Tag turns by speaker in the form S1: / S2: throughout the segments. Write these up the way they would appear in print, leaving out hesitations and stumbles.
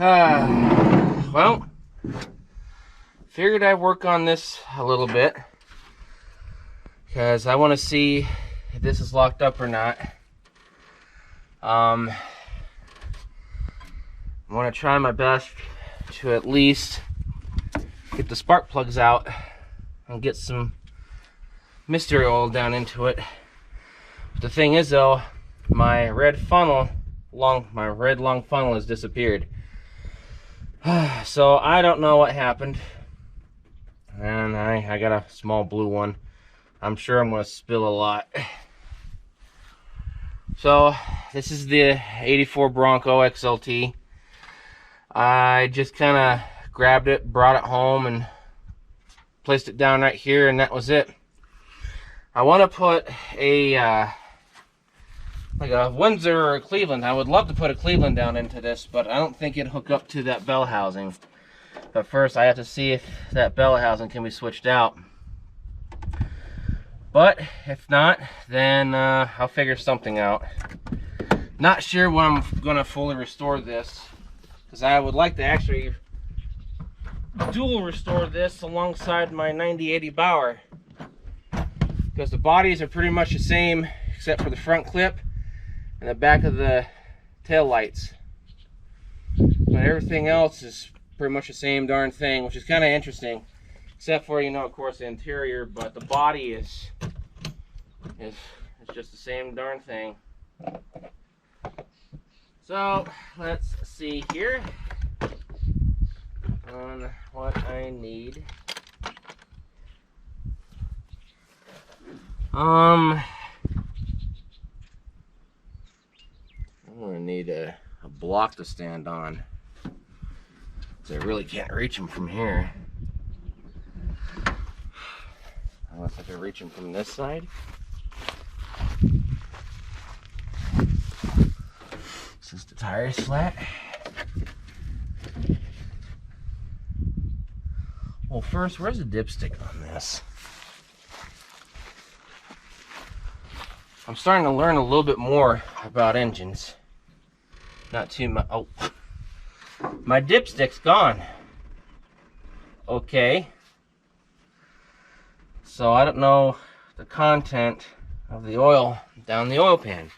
S1: Well, figured I'd work on this a little bit because I want to see if this is locked up or not. I want to try my best to at least get the spark plugs out and get some mystery oil down into it. But the thing is though, my red long funnel has disappeared. So I don't know what happened, and I got a small blue one. I'm sure I'm going to spill a lot. So this is the 84 Bronco XLT. I just kind of grabbed it, brought it home, and placed it down right here, and that was it. I want to put a like a Windsor or a Cleveland. I would love to put a Cleveland down into this, but I don't think it'd hook up to that bell housing. But first I have to see if that bell housing can be switched out. But if not, then I'll figure something out. Not sure when I'm gonna fully restore this, because I would like to actually dual restore this alongside my 9080 Bauer, because the bodies are pretty much the same except for the front clip and the back of the tail lights, but everything else is pretty much the same darn thing, which is kind of interesting, except for, you know, of course, the interior, but the body is just the same darn thing. So let's see here on what I need. I'm gonna need a block to stand on, so I really can't reach them from here, unless I can reach them from this side. Since the tire is flat. Well, first, where's the dipstick on this? I'm starting to learn a little bit more about engines. Not too much. Oh, my dipstick's gone. Okay. So I don't know the content of the oil down the oil pan.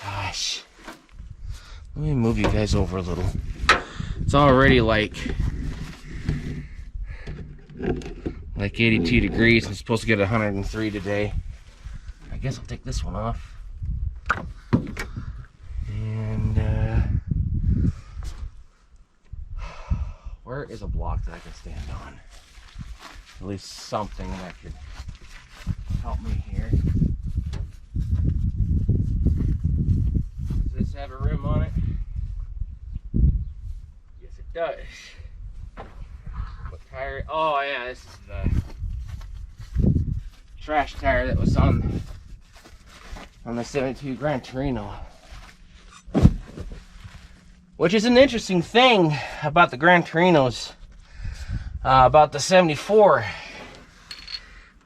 S1: Gosh. Let me move you guys over a little. It's already like 82 degrees, and it's supposed to get 103 today. I guess I'll take this one off. And where is a block that I can stand on? At least something that could help me here. Does this have a rim on it? Yes, it does. What tire? Oh yeah, this is the trash tire that was on the 72 Gran Torino. Which is an interesting thing about the Gran Torinos, about the 74.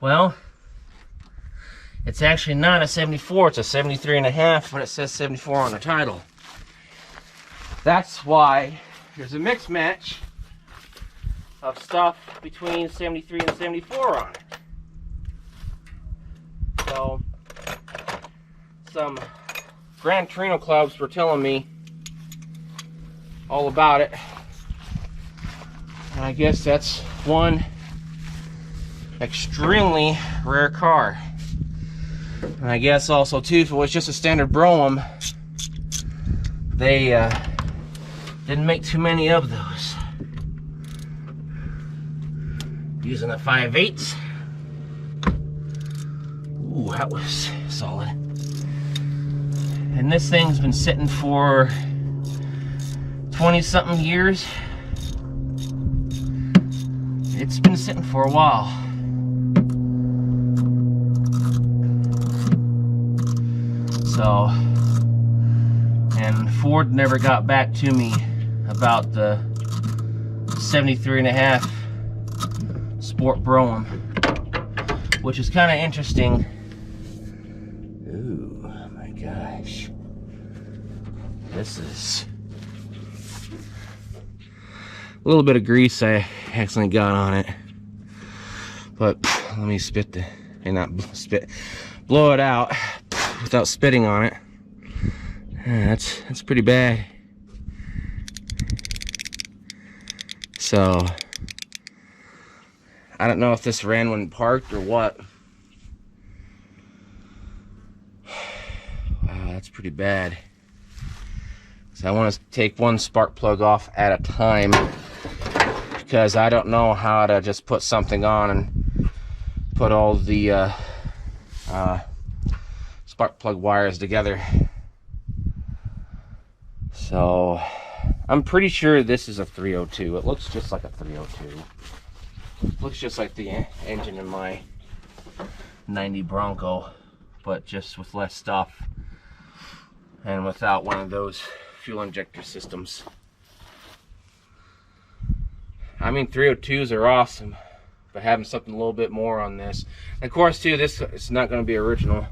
S1: Well, it's actually not a 74, it's a 73.5, but it says 74 on the title. That's why there's a mix match of stuff between 73 and 74 on it. So, some Gran Torino clubs were telling me all about it, and I guess that's one extremely rare car. And I guess also too, if it was just a standard Brougham, they didn't make too many of those. Using a 5/8. Ooh, that was solid. And this thing's been sitting for 20-something years. It's been sitting for a while. So, and Ford never got back to me about the 73.5 Sport Brougham. which is kind of interesting. Ooh, my gosh. This is a little bit of grease I accidentally got on it. But let me blow it out without spitting on it. That's pretty bad. So I don't know if this ran when parked or what. Wow, that's pretty bad. So I want to take one spark plug off at a time, because I don't know how to just put something on and put all the spark plug wires together. So I'm pretty sure this is a 302. It looks just like a 302. Looks just like the engine in my 90 Bronco, but just with less stuff and without one of those fuel injector systems. I mean, 302s are awesome, but having something a little bit more on this. And of course, too, this is not going to be original.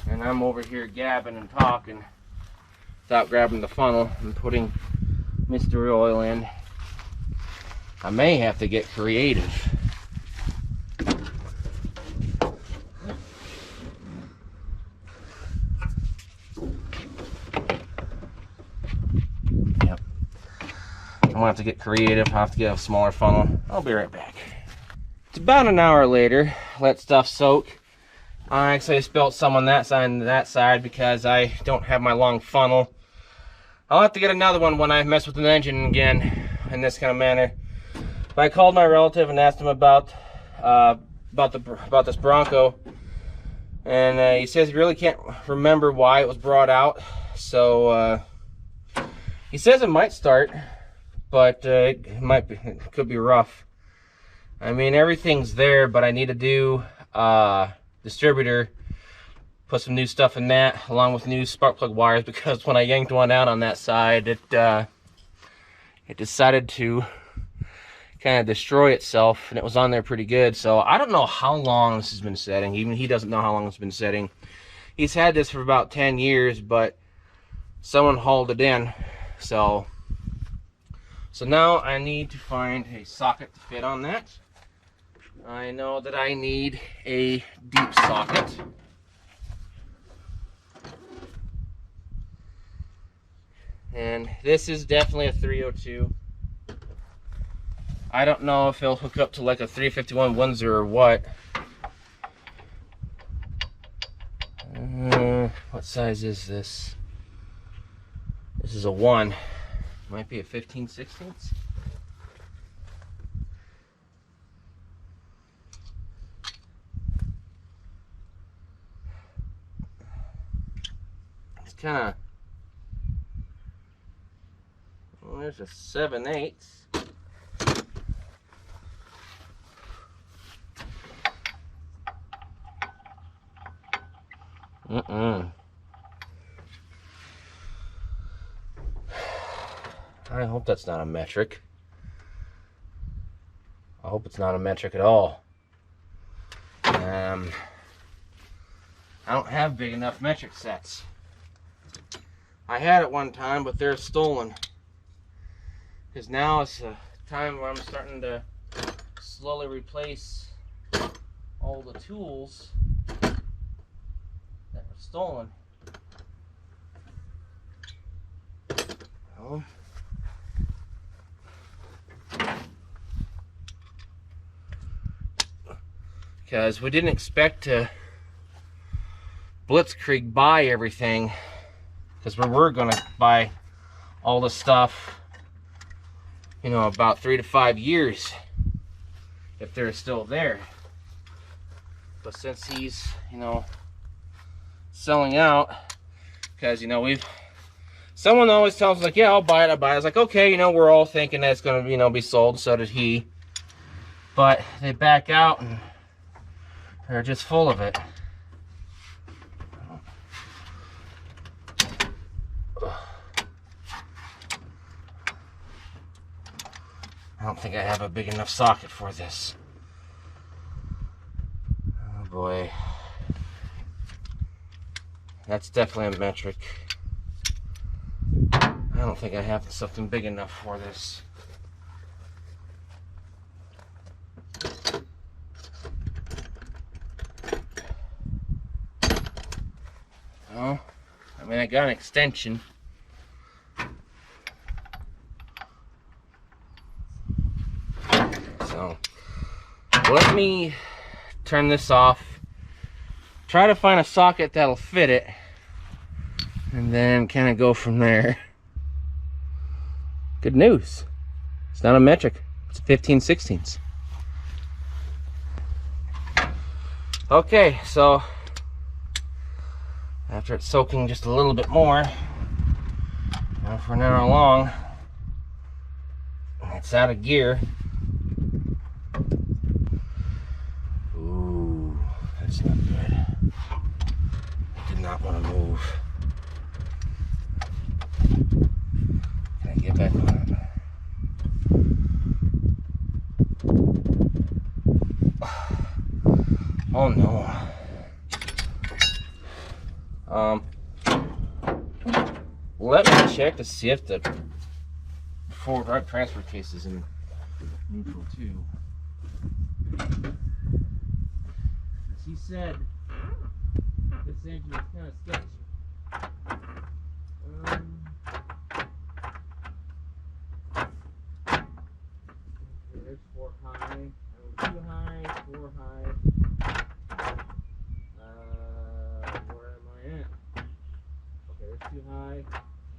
S1: And I'm over here gabbing and talking without grabbing the funnel and putting mystery oil in. I may have to get creative. Yep. I'm gonna have to get creative. I'll have to get a smaller funnel. I'll be right back. It's about an hour later. Let stuff soak. I actually spilled some on that side and that side because I don't have my long funnel. I'll have to get another one when I mess with an engine again in this kind of manner. But I called my relative and asked him about this Bronco, and he says he really can't remember why it was brought out. So he says it might start, but it could be rough. I mean, everything's there, but I need to do distributor, put some new stuff in that, along with new spark plug wires, because when I yanked one out on that side, it decided to kind of destroy itself, and it was on there pretty good. So I don't know how long this has been setting. Even he doesn't know how long it's been setting. He's had this for about 10 years, but someone hauled it in. So now I need to find a socket to fit on that. I know that I need a deep socket. And this is definitely a 302. I don't know if it'll hook up to like a 351 Windsor or what. What size is this? This is a 1. Might be a 15/16. It's kind of... Well, there's a 7/8. I hope that's not a metric. I hope it's not a metric at all. I don't have big enough metric sets. I had it one time, but they're stolen. Because now it's a time where I'm starting to slowly replace all the tools that were stolen. Well, because we didn't expect to blitzkrieg buy everything, because we were going to buy all the stuff, you know, about 3 to 5 years if they're still there. But since he's, you know, selling out, because, you know, someone always tells us, like, yeah, I'll buy it, I'll buy it. I was like, okay, you know, we're all thinking that it's going to, you know, be sold. So did he. But they back out and they're just full of it. I don't think I have a big enough socket for this. boy. That's definitely a metric. I don't think I have something big enough for this. Oh, I mean, I got an extension. So, let me turn this off. Try to find a socket that'll fit it. And then kind of go from there. Good news. It's not a metric. It's a 15/16. Okay, so after it's soaking just a little bit more, now for an hour long, it's out of gear. Ooh, that's not good. I did not want to move. Can I get back on it? Oh no. Let me check to see if the forward right transfer case is in neutral too. As he said, this engine is kind of sketchy. There's 4 high, 2 high, 4 high. Where am I at? Okay, there's 2 high.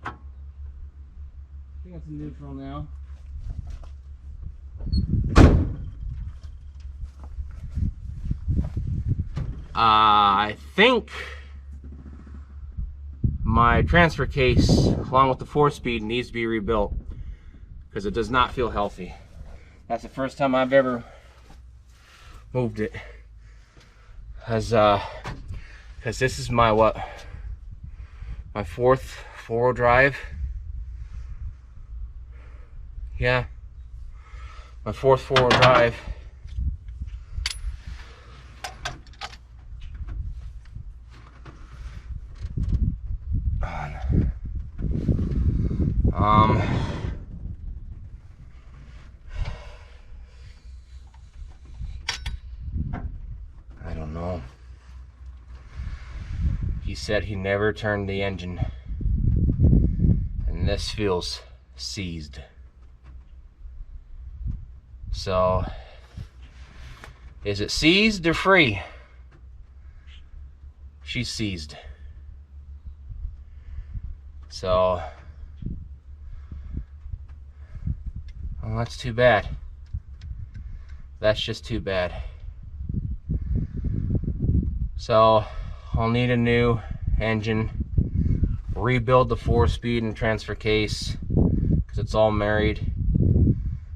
S1: I think it's in neutral now. I think my transfer case, along with the 4-speed, needs to be rebuilt because it does not feel healthy. That's the first time I've ever moved it. Because this is my my 4th 4-wheel drive. Yeah, my 4th 4-wheel drive. I don't know. He said he never turned the engine, and this feels seized. So, is it seized or free? She's seized. So, well, that's too bad. That's just too bad. So, I'll need a new engine, rebuild the 4-speed and transfer case because it's all married.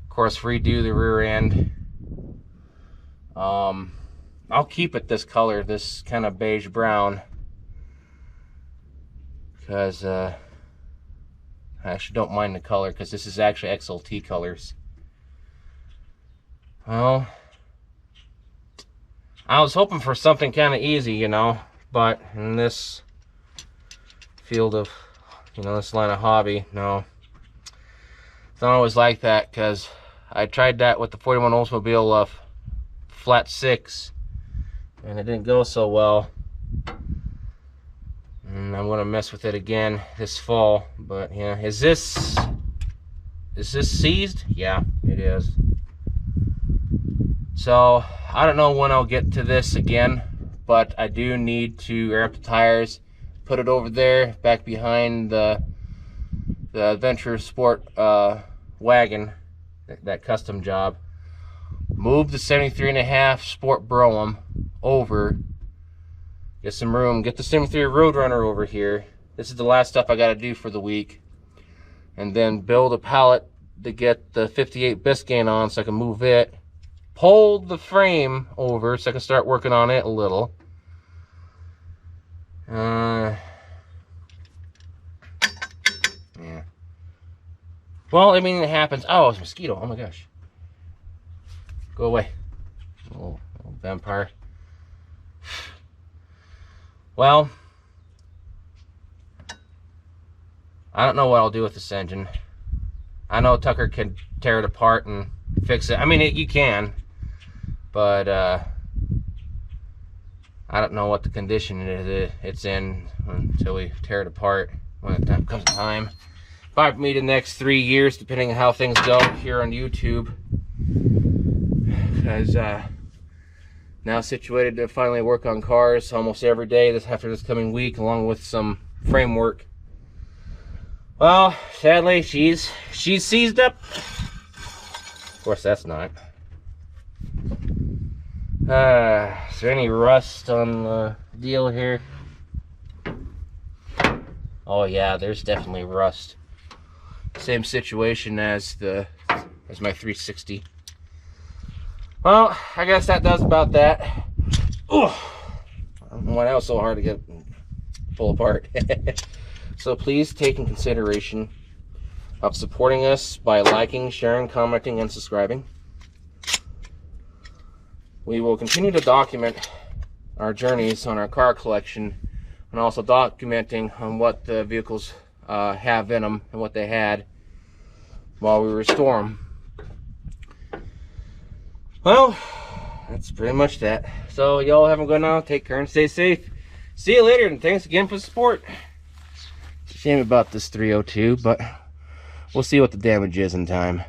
S1: Of course, redo the rear end. I'll keep it this color, this kind of beige brown, because I actually don't mind the color because this is actually XLT colors. Well, I was hoping for something kind of easy, you know, but in this field of, you know, this line of hobby, no. It's not always like that, because I tried that with the 41 Oldsmobile flat 6, and it didn't go so well. And I'm gonna mess with it again this fall. But yeah, is this seized? Yeah, it is. So I don't know when I'll get to this again, but I do need to air up the tires, put it over there back behind the Adventurer Sport Wagon, that custom job. Move the 73.5 Sport Brougham over, get some room, get the 73 Roadrunner over here. This is the last stuff I got to do for the week, and then build a pallet to get the 58 Biscayne on so I can move it. Pull the frame over so I can start working on it a little. Yeah. Well, I mean, it happens. Oh, it's a mosquito. Oh my gosh. Go away. Little vampire. Well, I don't know what I'll do with this engine. I know Tucker can tear it apart and fix it. I mean, you can, but I don't know what the condition it's in until we tear it apart when it comes time. Probably the next 3 years, depending on how things go here on YouTube. Because now situated to finally work on cars almost every day after this coming week, along with some framework. Well, sadly, she's seized up. Of course, that's not. Is there any rust on the deal here? Oh yeah, there's definitely rust. Same situation as my 360. Well, I guess that does about that. Ooh, why that was so hard to get pull apart. So please take in consideration of supporting us by liking, sharing, commenting, and subscribing. We will continue to document our journeys on our car collection, and also documenting on what the vehicles have in them and what they had while we restore them. Well, that's pretty much that. So y'all have a good night. Take care and stay safe. See you later, and thanks again for the support. It's a shame about this 302, but we'll see what the damage is in time.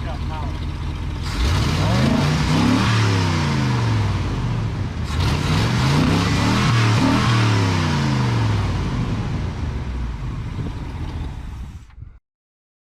S2: Got power.